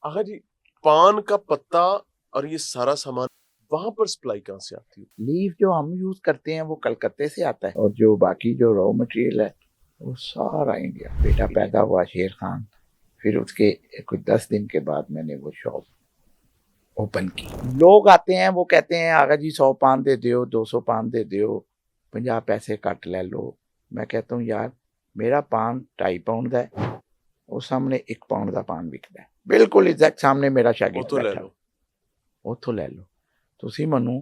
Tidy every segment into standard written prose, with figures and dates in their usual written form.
आगा जी, पान का पत्ता और ये सारा सामान वहां पर सप्लाई कहाँ से आती है? लीफ जो हम यूज करते हैं वो कलकत्ते से आता है, और जो बाकी जो रॉ मटेरियल है वो सारा इंडिया। बेटा पैदा हुआ शेर खान, फिर उसके कुछ 10 दिन के बाद मैंने वो शॉप ओपन की। लोग आते हैं, वो कहते हैं आगा जी 100 पान दे दो, 200 पान दे दो, 50 पैसे कट ले लो। मैं कहता हूँ यार मेरा पान 2.5 पाउंड का है, वो सामने 1 पाउंड का पान बिकता है, बिल्कुल एग्जैक्ट सामने मेरा वो शागिर्द तो ले बैठा, लो। उतो ले लो। ਤੁਸੀਂ ਮੈਨੂੰ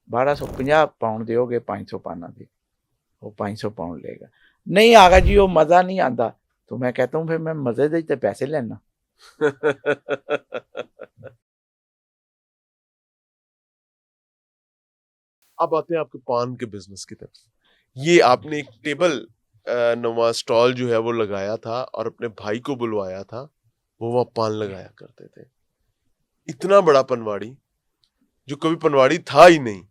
1250 ਪਾਉਂਡ ਦਿਓਗੇ 500 पाना दे, वो 500 पाउंड लेगा। नहीं आगा जी वो मजा नहीं आता, तो मैं कहता हूँ फिर मैं मजे दे ते पैसे लेना। अब आते हैं आपके पान के बिजनेस की तरफ। ये आपने एक टेबल नुमा स्टॉल जो है वो लगाया था और अपने भाई को बुलवाया था, वो वहाँ पान लगाया करते थे। इतना बड़ा पनवाड़ी जो कभी पनवाड़ी था ही नहीं,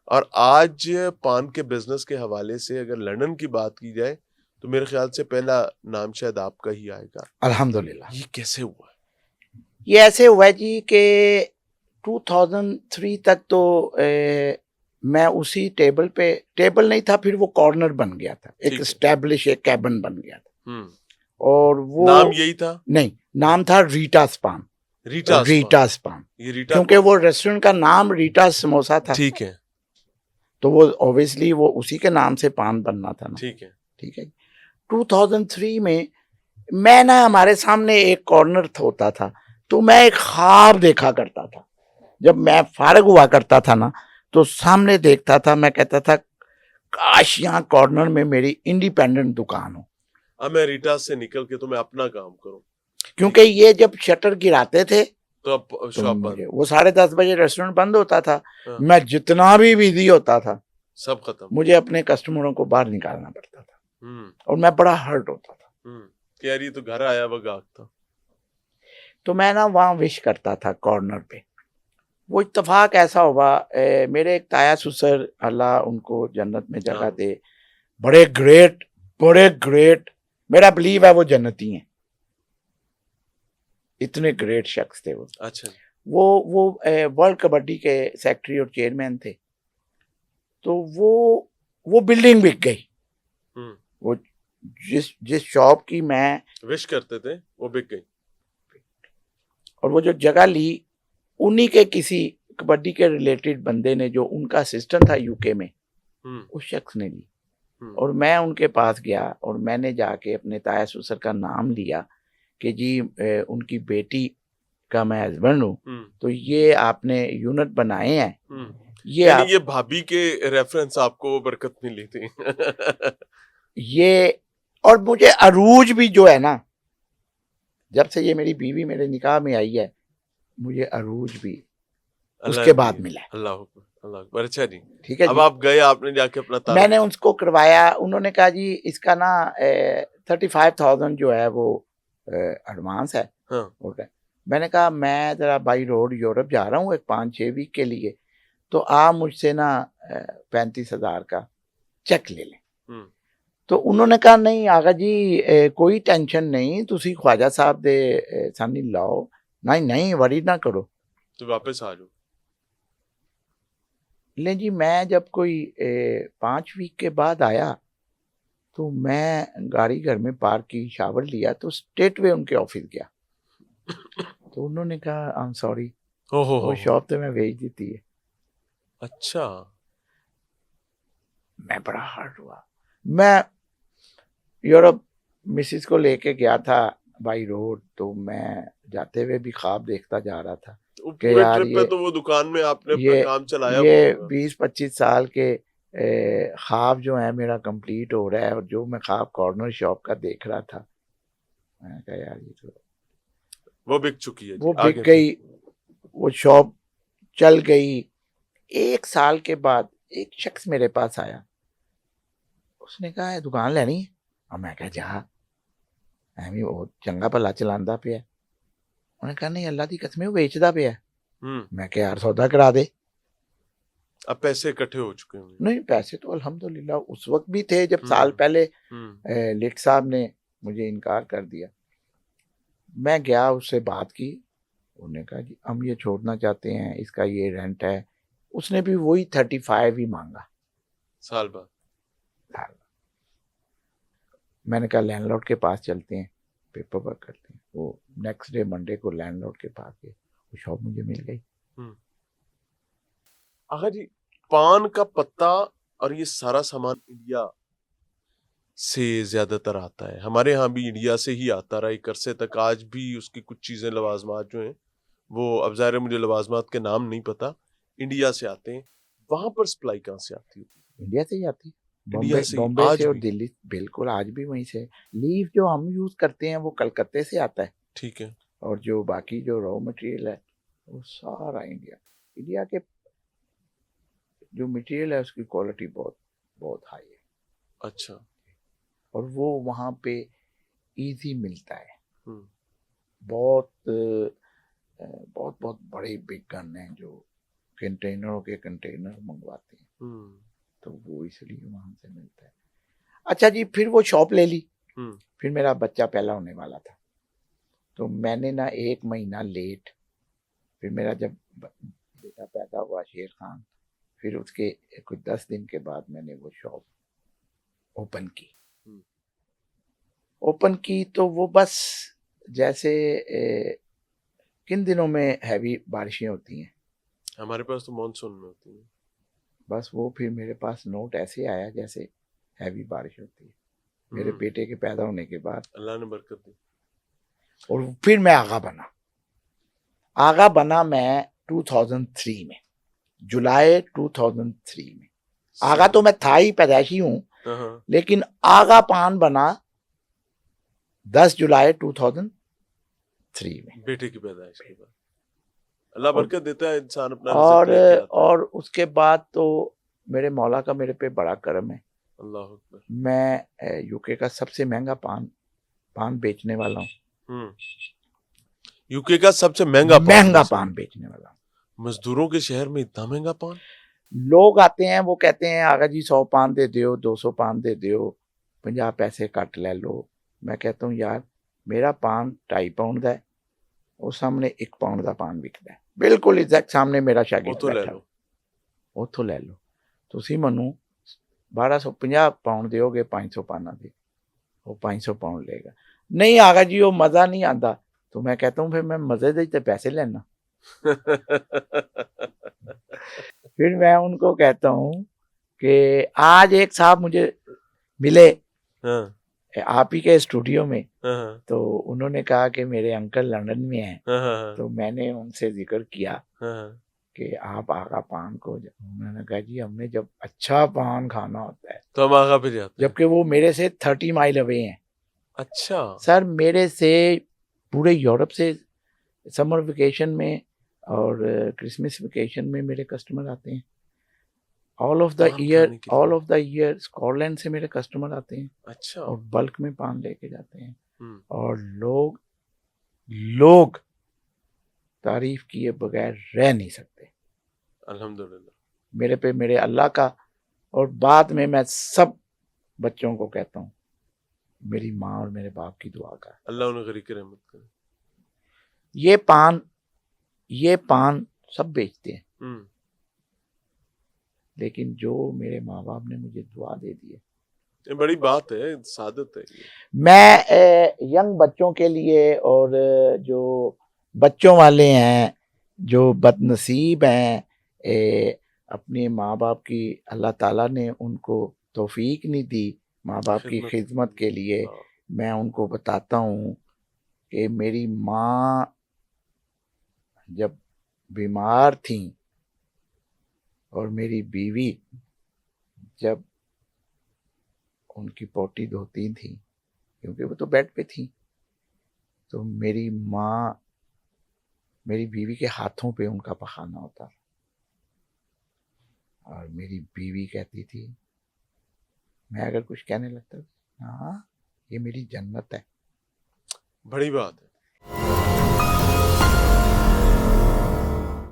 और आज पान के बिजनेस के हवाले से अगर लंदन की बात की जाए तो मेरे ख्याल से पहला नाम शायद आपका ही आएगा। अल्हम्दुलिल्लाह। ये कैसे हुआ है? ये ऐसे हुआ है जी कि 2003 तक तो मैं उसी टेबल पे, टेबल नहीं था, फिर वो कॉर्नर बन गया था, एक ठीक है। एस्टेब्लिश एक कैबिन बन गया था, हम्म, और वो नाम यही था? नहीं, नाम था रीटास पान। रीटास पान। रीटास पान, ये रीटा क्योंकि पान। वो रेस्टोरेंट का नाम रीटास समोसा था, ठीक है, तो वो ऑब्वियसली वो उसी के नाम से पान बनना था ना। ठीक है। ठीक है। 2003 में मैं ना, हमारे सामने एक कॉर्नर होता था, तो मैं एक ख्वाब देखा करता था। जब मैं फारग हुआ करता था ना, तो सामने देखता था, मैं कहता था काश यहाँ कॉर्नर में मेरी इंडिपेंडेंट दुकान हो। अब मैं रीटास से निकल के तो मैं अपना काम करूं, क्योंकि ये जब शटर गिराते थे तो अब तो शॉप मुझे बंद। वो 10:30 बजे रेस्टोरेंट बंद होता था, हाँ, मैं जितना भी बिजी होता था सब खत्म। मुझे अपने कस्टमरों को बाहर निकालना पड़ता था, और मैं बड़ा हर्ट होता था। कि यार ये तो घर आया वो गाहक था। तो मैं ना वहाँ विश करता था कॉर्नर पे। वो इत्तेफाक ऐसा हुआ, मेरे एक ताया ससुर, अल्लाह उनको जन्नत में जगह हाँ, दे, बड़े ग्रेट, मेरा बिलीव है वो जन्नती हैं, इतने ग्रेट शख्स थे वो। अच्छा। वो वर्ल्ड कबड्डी के सेक्रेटरी और चेयरमैन थे। तो वो बिल्डिंग बिक गई। वो जिस शॉप की मैं विश करते थे वो बिक गई, और वो जो जगह ली उन्हीं के किसी कबड्डी के रिलेटेड बंदे ने, जो उनका असिस्टेंट था यूके में, उस शख्स ने ली। और मैं उनके पास गया और मैंने जाके अपने ताया ससुर का नाम लिया कि जी उनकी बेटी का मैं हस्बैंड हूँ, तो ये आपने यूनिट बनाए हैं, ये भाभी के रेफरेंस आपको बरकत मिली थी। ये, और मुझे अरूज भी जो है ना, जब से ये मेरी बीवी मेरे निकाह में आई है, मुझे अरूज भी उसके बाद मिला है। अल्लाह अल्लाह। अच्छा जी, ठीक है। अब आप गए, आपने जाके अपना तारुफ, मैंने उसको करवाया, उन्होंने कहा जी इसका ना 35,000 जो है वो एडवांस है। हाँ। मैंने कहा मैं जरा बाई रोड यूरोप जा रहा हूँ एक 5-6 वीक के लिए, तो आप मुझसे ना 35,000 का चेक ले लें। तो उन्होंने कहा नहीं आगा जी कोई टेंशन नहीं, तुसी ख्वाजा साहब दे सानी लाओ, नहीं वरी ना करो, तो वापस आ जाओ। ले जी मैं जब कोई 5 वीक के बाद आया, तो मैं गाड़ी घर में पार्क की, शावर लिया, तो स्ट्रेट वे उनके ऑफिस गया। तो उन्होंने कहा आई एम सॉरी, वो शॉप तो मैं भेज दी थी। अच्छा। मैं बड़ा हर्ट हुआ। मैं यूरोप मिसिस को लेके गया था बाई रोड, तो मैं जाते हुए भी ख्वाब देखता जा रहा था कि यार ट्रिप पे तो वो दुकान में आपने अपना काम चलाया, ये 20-25 साल के ख्वाब जो है मेरा कंप्लीट हो रहा है, और जो मैं ख्वाब कॉर्नर शॉप का देख रहा था, मैंने कहा यार ये तो वो बिक चुकी है। वो बिक गई, वो शॉप चल गई। 1 साल के बाद एक शख्स मेरे पास आया, उसने कहा दुकान लेनी है, और मैं कहा जा ਐਵੇਂ ਉਹ ਚੰਗਾ ਭਲਾ ਚਲਾਉਂਦਾ ਪਿਆ। ਉਹਨੇ कहा नहीं अल्लाह दी कसम वो बेचदा पिया। मैं कहा यार सौदा करा दे। अब पैसे इकट्ठे हो चुके होंगे? नहीं, पैसे तो अल्हम्दुलिल्लाह उस वक्त भी थे जब साल पहले लिट साहब ने मुझे इनकार कर दिया। मैं गया, उससे बात की, उन्होंने कहा जी हम ये छोड़ना चाहते हैं, इसका ये रेंट है। उसने भी वही 35 ही मांगा साल बाद। साल। मैंने कहा लैंडलॉर्ड के पास चलते हैं, पेपर वर्क करते हैं। वो नेक्स्ट डे मंडे को लैंडलॉर्ड के पास गए, वो शॉप मुझे मिल गई। आगा जी, पान का पत्ता और ये सारा सामान इंडिया से ज्यादातर आता है, हमारे यहाँ भी इंडिया से ही आता रहा एक अरसे तक। आज भी उसकी कुछ चीजें लवाजमात जो हैं वो, अब ज़ाहिर है मुझे लवाजमात के नाम नहीं पता, इंडिया से आते हैं। वहां पर सप्लाई कहाँ से आती होती इंडिया से ही आती, है? इंडिया से ही बॉम्बे आज से और भी? दिल्ली, बिल्कुल आज भी वहीं से। लीफ जो हम यूज करते हैं वो कलकत्ते से आता है, ठीक है। और जो बाकी जो रॉ मटेरियल है वो सारा इंडिया। इंडिया के जो मटेरियल है उसकी क्वालिटी बहुत बहुत हाई है। अच्छा। और वो वहाँ पे इजी मिलता है। हम्म। बहुत बहुत बहुत बड़े बिग गन हैं जो कंटेनरों के कंटेनर मंगवाते हैं, तो वो इसलिए वहाँ से मिलता है। अच्छा जी, फिर वो शॉप ले ली। फिर मेरा बच्चा पहला होने वाला था, तो मैंने ना 1 महीना लेट, फिर मेरा जब बेटा पैदा हुआ शेर खान, फिर उसके कुछ 10 दिन के बाद मैंने वो शॉप ओपन की। ओपन की तो वो बस जैसे किन दिनों में हैवी बारिशें होती हैं, हमारे पास तो मानसून में होती है। बस वो फिर मेरे पास नोट ऐसे आया जैसे हैवी बारिश होती है मेरे बेटे के पैदा होने के बाद। अल्लाह ने बरकत दी। और फिर मैं आगा बना मैं 2003 में, जुलाई 2003 में। आगा तो मैं था ही, पैदाइशी हूँ, लेकिन आगा पान बना 10 जुलाई 2003 में, बेटे की पैदाइश के बाद। अल्लाह बरकत देता है, इंसान अपना और रिज़्क लेके आता है। और उसके बाद तो मेरे मौला का मेरे पे बड़ा करम है। अल्लाह अकबर। मैं यूके का सबसे महंगा पान बेचने वाला हूँ। यूके का सबसे महंगा पान बेचने वाला हूँ। मजदूरों के शहर में इतना महंगा पान? लोग आते हैं, वो कहते हैं आगा जी 100 पान दे दो, 200 पान दे दो, 50 पैसे कट ले लो। मैं कहता हूँ यार मेरा पान 2.5 पाउंड का है, वो सामने 1 पाउंड का पान बिकता है, बिल्कुल एग्जैक्ट सामने मेरा शागिर्द बैठा, उतो ले लो। तुसी मनु 1250 पाउंड दोगे, 500 पाना दे, वो 500 पाउंड लेगा। नहीं आगा जी वो मजा नहीं आता, तो मैं कहता हूँ फिर मैं मजे दे तो पैसे लेना। फिर मैं उनको कहता हूँ कि आज एक साहब मुझे मिले आप ही के स्टूडियो में, तो उन्होंने कहा कि मेरे अंकल लंदन में हैं, तो मैंने उनसे जिक्र किया कि आप आगा पान को, उन्होंने कहा जी हमने जब अच्छा पान खाना होता है तो हम आगा पे जाते हैं, जबकि वो मेरे से 30 माइल अवे हैं। अच्छा सर मेरे से पूरे यूरोप से समर वेकेशन में और क्रिसमस वेकेशन में मेरे कस्टमर आते हैं। All of the year Scotland से मेरे कस्टमर आते हैं। अच्छा। और बल्क में पान लेके जाते हैं। और लोग तारीफ किए बगैर रह नहीं सकते। अल्हम्दुलिल्लाह। मेरे पे मेरे अल्लाह का, और बाद में मैं सब बच्चों को कहता हूँ मेरी माँ और मेरे बाप की दुआ का, अल्लाह उन्हें गरीक रहमत करे। ये पान सब बेचते हैं, लेकिन जो मेरे माँ बाप ने मुझे दुआ दे दी है, ये बड़ी बात है, सादत है ये। मैं यंग बच्चों के लिए, और जो बच्चों वाले हैं जो बदनसीब हैं, अपने माँ बाप की अल्लाह ताला ने उनको तौफीक नहीं दी माँ बाप की खिदमत के लिए, मैं उनको बताता हूँ कि मेरी माँ जब बीमार थी और मेरी बीवी जब उनकी पोटी 2-3 थी, क्योंकि वो तो बेड पे थी, तो मेरी माँ, मेरी बीवी के हाथों पे उनका पखाना होता, और मेरी बीवी कहती थी, मैं अगर कुछ कहने लगता, हाँ ये मेरी जन्नत है। बड़ी बात है।